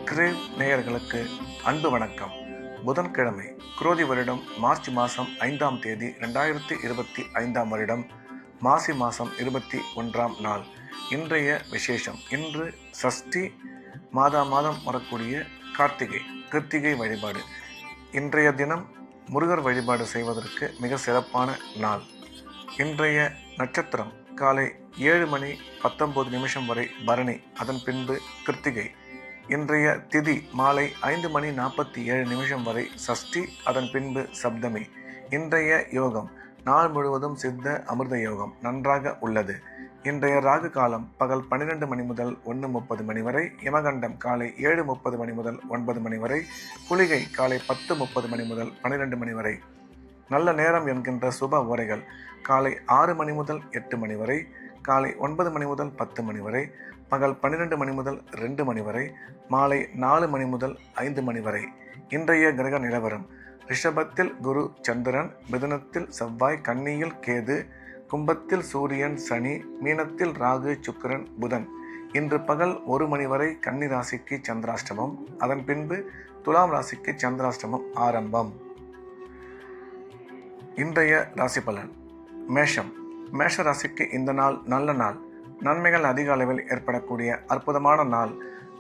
Grave நேயர்களுக்கு அன்பு வணக்கம். புதன்கிழமை, குரோதி வருடம் மார்ச் மாதம் 5ஆம் தேதி 2025ஆம் வருடம் மாசி மாதம் 21ஆம் நாள். இன்றைய விசேஷம். இன்று சஷ்டி, மாதம் வரக்கூடிய கிருத்திகை வழிபாடு. இன்றைய தினம் முருகர் வழிபாடு செய்வதற்கு மிக சிறப்பான நாள். இன்றைய நட்சத்திரம் காலை 7:19 வரை பரணி, அதன் பின்பு கிருத்திகை. இன்றைய திதி மாலை 5:47 வரை சஷ்டி, அதன் பின்பு சப்தமி. இன்றைய யோகம் நாள் முழுவதும் சித்த அமிர்த யோகம் நன்றாக உள்ளது. இன்றைய ராகு காலம் பகல் 12 மணி முதல் 1:30 வரை, யமகண்டம் காலை 7:30 முதல் 9 வரை, குளிகை காலை 10:30 முதல் 12 வரை. நல்ல நேரம் என்கின்ற சுப ஓரைகள் காலை 6 முதல் 8 வரை, காலை 9 முதல் 10 வரை, பகல் 12 முதல் 2 வரை, மாலை 4 முதல் 5 வரை. இன்றைய கிரக நிலவரம்: ரிஷபத்தில் குரு சந்திரன், மிதுனத்தில் செவ்வாய், கன்னியில் கேது, கும்பத்தில் சூரியன் சனி, மீனத்தில் ராகு சுக்கிரன் புதன். இன்று பகல் 1 வரை கன்னி ராசிக்கு சந்திராஷ்டமம், அதன் பின்பு துலாம் ராசிக்கு சந்திராஷ்டமம் ஆரம்பம். இன்றைய ராசி பலன். மேஷ ராசிக்கு இந்த நாள் நல்ல நாள். நன்மைகள் அதிக அளவில் ஏற்படக்கூடிய அற்புதமான நாள்.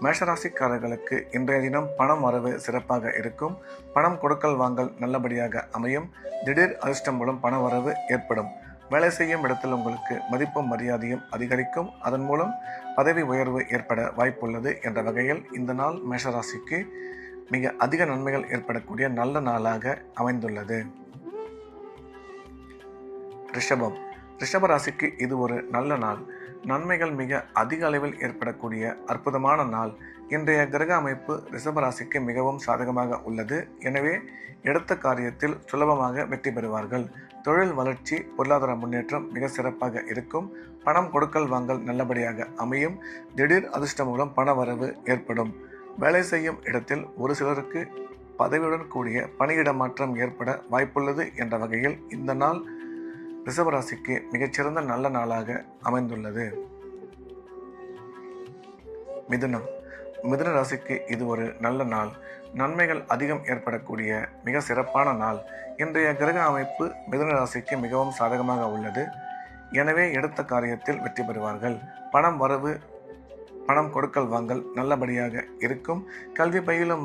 மேஷராசிக்காரர்களுக்கு இன்றைய தினம் பணம் வரவு சிறப்பாக இருக்கும். பணம் கொடுக்கல் வாங்கல் நல்லபடியாக அமையும். திடீர் அதிர்ஷ்டம் மூலம் பண வரவு ஏற்படும். வேலை செய்யும் இடத்தில் உங்களுக்கு மதிப்பும் மரியாதையும் அதிகரிக்கும். அதன் மூலம் பதவி உயர்வு ஏற்பட வாய்ப்புள்ளது என்ற வகையில் இந்த நாள் மேஷராசிக்கு மிக அதிக நன்மைகள் ஏற்படக்கூடிய நல்ல நாளாக அமைந்துள்ளது. ரிஷப ராசிக்கு இது ஒரு நல்ல நாள். நன்மைகள் மிக அதிக அளவில் ஏற்படக்கூடிய அற்புதமான நாள். இன்றைய கிரக அமைப்பு ரிஷபராசிக்கு மிகவும் சாதகமாக உள்ளது. எனவே எடுத்த காரியத்தில் சுலபமாக வெற்றி பெறுவார்கள். தொழில் வளர்ச்சி, பொருளாதார முன்னேற்றம் மிக சிறப்பாக இருக்கும். பணம் கொடுக்கல் வாங்கல் நல்லபடியாக அமையும். திடீர் அதிர்ஷ்டம் மூலம் பண வரவு ஏற்படும். வேலை செய்யும் இடத்தில் ஒரு சிலருக்கு பதவியுடன் கூடிய பணியிட மாற்றம் ஏற்பட வாய்ப்புள்ளது என்ற வகையில் இந்த நாள் ரிஷபராசிக்கு மிகச்சிறந்த நல்ல நாளாக அமைந்துள்ளது. மிதுன ராசிக்கு இது ஒரு நல்ல நாள். நன்மைகள் அதிகம் ஏற்படக்கூடிய மிக சிறப்பான நாள். இன்றைய கிரக அமைப்பு மிதுன ராசிக்கு மிகவும் சாதகமாக உள்ளது. எனவே எடுத்த காரியத்தில் வெற்றி பெறுவார்கள். பணம் கொடுக்கல் வாங்கல் நல்லபடியாக இருக்கும். கல்வி பயிலும்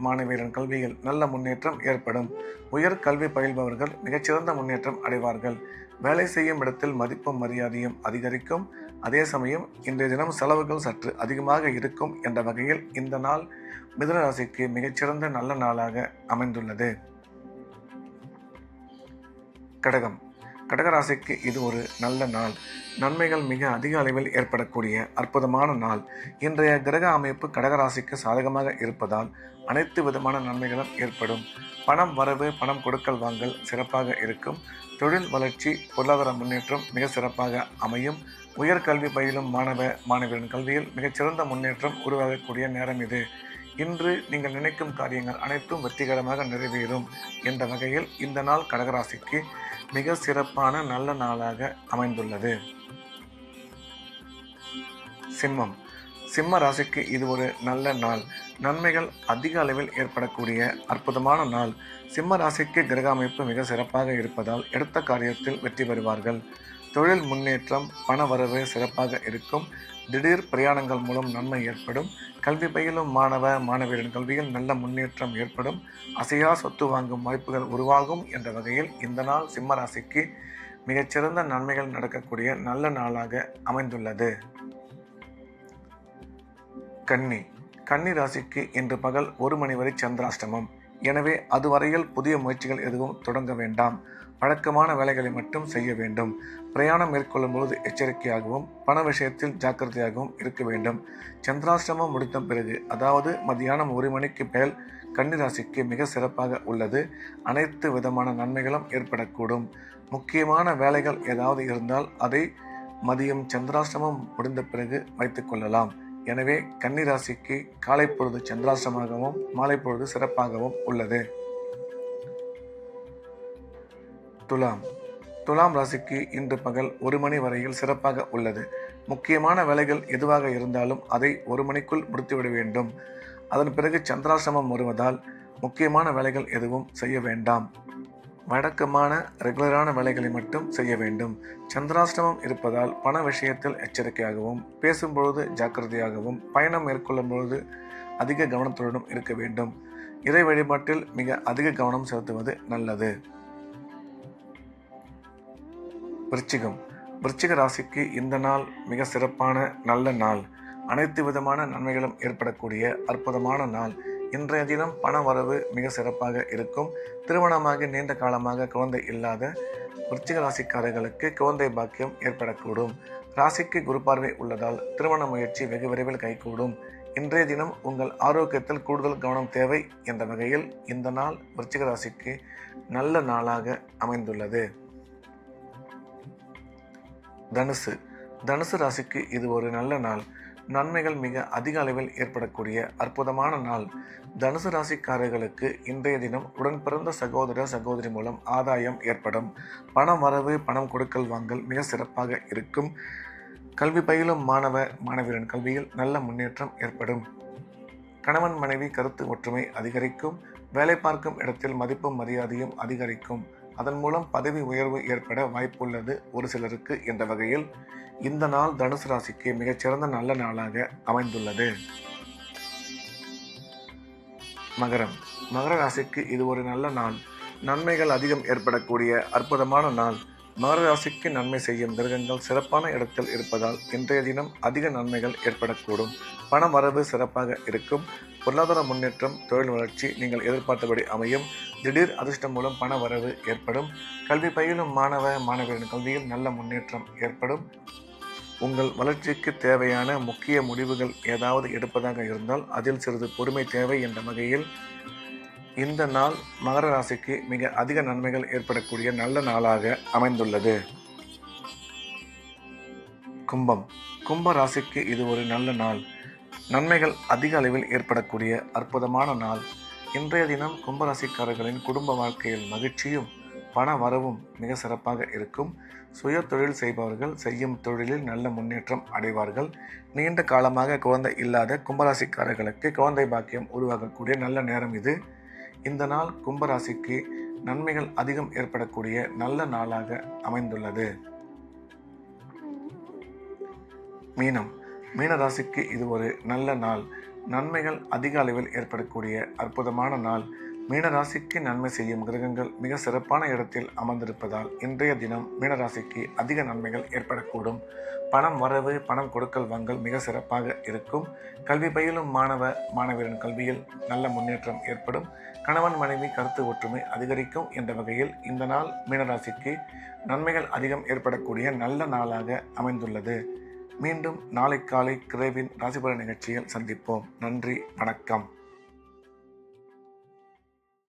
மாணவியரின் கல்வியில் நல்ல முன்னேற்றம் ஏற்படும். உயர் கல்வி பயில்பவர்கள் மிகச்சிறந்த முன்னேற்றம் அடைவார்கள். வேலை செய்யும் இடத்தில் மதிப்பும் மரியாதையும் அதிகரிக்கும். அதே சமயம் இன்றைய தினம் செலவுகள் சற்று அதிகமாக இருக்கும் என்ற வகையில் இந்த நாள் மிதுன ராசிக்கு மிகச்சிறந்த நல்ல நாளாக அமைந்துள்ளது. கடகராசிக்கு இது ஒரு நல்ல நாள். நன்மைகள் மிக அதிக அளவில் ஏற்படக்கூடிய அற்புதமான நாள். இன்றைய கிரக அமைப்பு கடகராசிக்கு சாதகமாக இருப்பதால் அனைத்து விதமான நன்மைகளும் ஏற்படும். பணம் வரவு, பணம் கொடுக்கல் வாங்கல் சிறப்பாக இருக்கும். தொழில் வளர்ச்சி, பொருளாதார முன்னேற்றம் மிக சிறப்பாக அமையும். உயர்கல்வி பயிலும் மாணவரின் கல்வியில் மிகச்சிறந்த முன்னேற்றம் உருவாகக்கூடிய நேரம் இது. இன்று நீங்கள் நினைக்கும் காரியங்கள் அனைத்தும் வெற்றிகரமாக நிறைவேறும் என்ற வகையில் இந்த நாள் கடகராசிக்கு மிக சிறப்பான நல்ல நாளாக அமைந்துள்ளது. சிம்ம ராசிக்கு இது ஒரு நல்ல நாள். நன்மைகள் அதிக அளவில் ஏற்படக்கூடிய அற்புதமான நாள். சிம்ம ராசிக்கு கிரக அமைப்பு மிக சிறப்பாக இருப்பதால் எடுத்த காரியத்தில் வெற்றி பெறுவார்கள். தொழில் முன்னேற்றம், பண வரவு சிறப்பாக இருக்கும். திடீர் பிரயாணங்கள் மூலம் நன்மை ஏற்படும். கல்வி பயிலும் மாணவரின் கல்வியில் நல்ல முன்னேற்றம் ஏற்படும். அசையா சொத்து வாங்கும் வாய்ப்புகள் உருவாகும் என்ற வகையில் இந்த நாள் சிம்ம ராசிக்கு மிகச்சிறந்த நன்மைகள் நடக்கக்கூடிய நல்ல நாளாக அமைந்துள்ளது. கன்னி ராசிக்கு இன்று பகல் 1 வரை சந்திராஷ்டமம். எனவே அதுவரையில் புதிய முயற்சிகள் எதுவும் தொடங்க வேண்டாம். வழக்கமான வேலைகளை மட்டும் செய்ய வேண்டும். பிரயாணம் மேற்கொள்ளும் பொழுது எச்சரிக்கையாகவும் பண விஷயத்தில் ஜாக்கிரதையாகவும் இருக்க வேண்டும். சந்திராஷ்டமம் முடித்த பிறகு, அதாவது மதியானம் 1 மணிக்கு மேல் கன்னி ராசிக்கு மிக சிறப்பாக உள்ளது. அனைத்து விதமான நன்மைகளும் ஏற்படக்கூடும். முக்கியமான வேலைகள் ஏதாவது இருந்தால் அதை மதியம் சந்திராஷ்டமம் முடிந்த பிறகு வைத்துக் கொள்ளலாம். எனவே கன்னி ராசிக்கு காலை பொழுது சந்திராஷ்டமாகவும் மாலை பொழுது சிறப்பாகவும் உள்ளது. துலாம் ராசிக்கு இன்று பகல் 1 மணி வரையில் சிறப்பாக உள்ளது. முக்கியமான வேலைகள் எதுவாக இருந்தாலும் அதை 1 மணிக்குள் முடித்துவிட வேண்டும். அதன் பிறகு சந்திராசிரமம் வருவதால் முக்கியமான வேலைகள் எதுவும் செய்ய வேண்டாம். வழக்கமான ரெகுலரான வேலைகளை மட்டும் செய்ய வேண்டும். சந்திராஷ்டமம் இருப்பதால் பண விஷயத்தில் எச்சரிக்கையாகவும், பேசும்பொழுது ஜாக்கிரதையாகவும், பயணம் மேற்கொள்ளும் பொழுது அதிக கவனத்துடனும் இருக்க வேண்டும். இறை வழிபாட்டில் மிக அதிக கவனம் செலுத்துவது நல்லது. விருச்சிகம். விருச்சிக ராசிக்கு இந்த நாள் மிக சிறப்பான நல்ல நாள். அனைத்து விதமான நன்மைகளும் ஏற்படக்கூடிய அற்புதமான நாள். இன்றைய தினம் பண வரவு மிக சிறப்பாக இருக்கும். திருமணமாக நீண்ட காலமாக குழந்தை இல்லாத விருச்சிக ராசிக்காரர்களுக்கு குழந்தை பாக்கியம் ஏற்படக்கூடும். ராசிக்கு குரு பார்வை உள்ளதால் திருமண முயற்சி வெகு விரைவில் கைகூடும். இன்றைய தினம் உங்கள் ஆரோக்கியத்தில் கூடுதல் கவனம் தேவை என்ற வகையில் இந்த நாள் விருச்சிக ராசிக்கு நல்ல நாளாக அமைந்துள்ளது. தனுசு. தனுசு ராசிக்கு இது ஒரு நல்ல நாள். நன்மைகள் மிக அதிக அளவில் ஏற்படக்கூடிய அற்புதமான நாள். தனுசு ராசிக்காரர்களுக்கு இன்றைய தினம் உடன் பிறந்த சகோதர சகோதரி மூலம் ஆதாயம் ஏற்படும். பணம் வரவு, பணம் கொடுக்கல் வாங்கல் மிக சிறப்பாக இருக்கும். கல்வி பயிலும் மாணவ மாணவியரின் கல்வியில் நல்ல முன்னேற்றம் ஏற்படும். கணவன் மனைவி கருத்து ஒற்றுமை அதிகரிக்கும். வேலை பார்க்கும் இடத்தில் மதிப்பும் மரியாதையும் அதிகரிக்கும். அதன் மூலம் பதவி உயர்வு ஏற்பட வாய்ப்புள்ளது ஒரு சிலருக்கு என்ற வகையில் இந்த நாள் தனுசு ராசிக்கு மிகச்சிறந்த நல்ல நாளாக அமைந்துள்ளது. மகரம். மகர ராசிக்கு இது ஒரு நல்ல நாள். நன்மைகள் அதிகம் ஏற்படக்கூடிய அற்புதமான நாள். மகர ராசிக்கு நன்மை செய்யும் கிரகங்கள் சிறப்பான இடத்தில் இருப்பதால் இன்றைய தினம் அதிக நன்மைகள் ஏற்படக்கூடும். பண வரவு சிறப்பாக இருக்கும். பொருளாதார முன்னேற்றம், தொழில் வளர்ச்சி நீங்கள் எதிர்பார்த்தபடி அமையும். திடீர் அதிர்ஷ்டம் மூலம் பண வரவு ஏற்படும். கல்வி பயிலும் மாணவ மாணவியரின் கல்வியில் நல்ல முன்னேற்றம் ஏற்படும். உங்கள் வளர்ச்சிக்கு தேவையான முக்கிய முடிவுகள் ஏதாவது எடுப்பதாக இருந்தால் அதில் சிறிது பொறுமை தேவை என்ற வகையில் இந்த நாள் மகர ராசிக்கு மிக அதிக நன்மைகள் ஏற்படக்கூடிய நல்ல நாளாக அமைந்துள்ளது. கும்பம். கும்ப ராசிக்கு இது ஒரு நல்ல நாள். நன்மைகள் அதிக அளவில் ஏற்படக்கூடிய அற்புதமான நாள். இன்றைய தினம் கும்பராசிக்காரர்களின் குடும்ப வாழ்க்கையில் மகிழ்ச்சியும் பண வரவும் மிக சிறப்பாக இருக்கும். சுய தொழில் செய்பவர்கள் செய்யும் தொழிலில் நல்ல முன்னேற்றம் அடைவார்கள். நீண்ட காலமாக குழந்தை இல்லாத கும்பராசிக்காரர்களுக்கு குழந்தை பாக்கியம் உருவாகக்கூடிய நல்ல நேரம் இது. இந்த நாள் கும்பராசிக்கு நன்மைகள் அதிகம் ஏற்படக்கூடிய நல்ல நாளாக அமைந்துள்ளது. மீனம். மீன ராசிக்கு இது ஒரு நல்ல நாள். நன்மைகள் அதிக அளவில் ஏற்படக்கூடிய அற்புதமான நாள். மீனராசிக்கு நன்மை செய்யும் கிரகங்கள் மிக சிறப்பான இடத்தில் அமர்ந்திருப்பதால் இன்றைய தினம் மீனராசிக்கு அதிக நன்மைகள் ஏற்படக்கூடும். பணம் வரவு, பணம் கொடுக்கல் வாங்கல் மிக சிறப்பாக இருக்கும். கல்வி பயிலும் மாணவ மாணவியரின் கல்வியில் நல்ல முன்னேற்றம் ஏற்படும். கணவன் மனைவி கருத்து ஒற்றுமை அதிகரிக்கும் என்ற வகையில் இந்த நாள் மீனராசிக்கு நன்மைகள் அதிகம் ஏற்படக்கூடிய நல்ல நாளாக அமைந்துள்ளது. மீண்டும் நாளை காலை கிரேவின் ராசிபலன் நிகழ்ச்சியில் சந்திப்போம். நன்றி, வணக்கம்.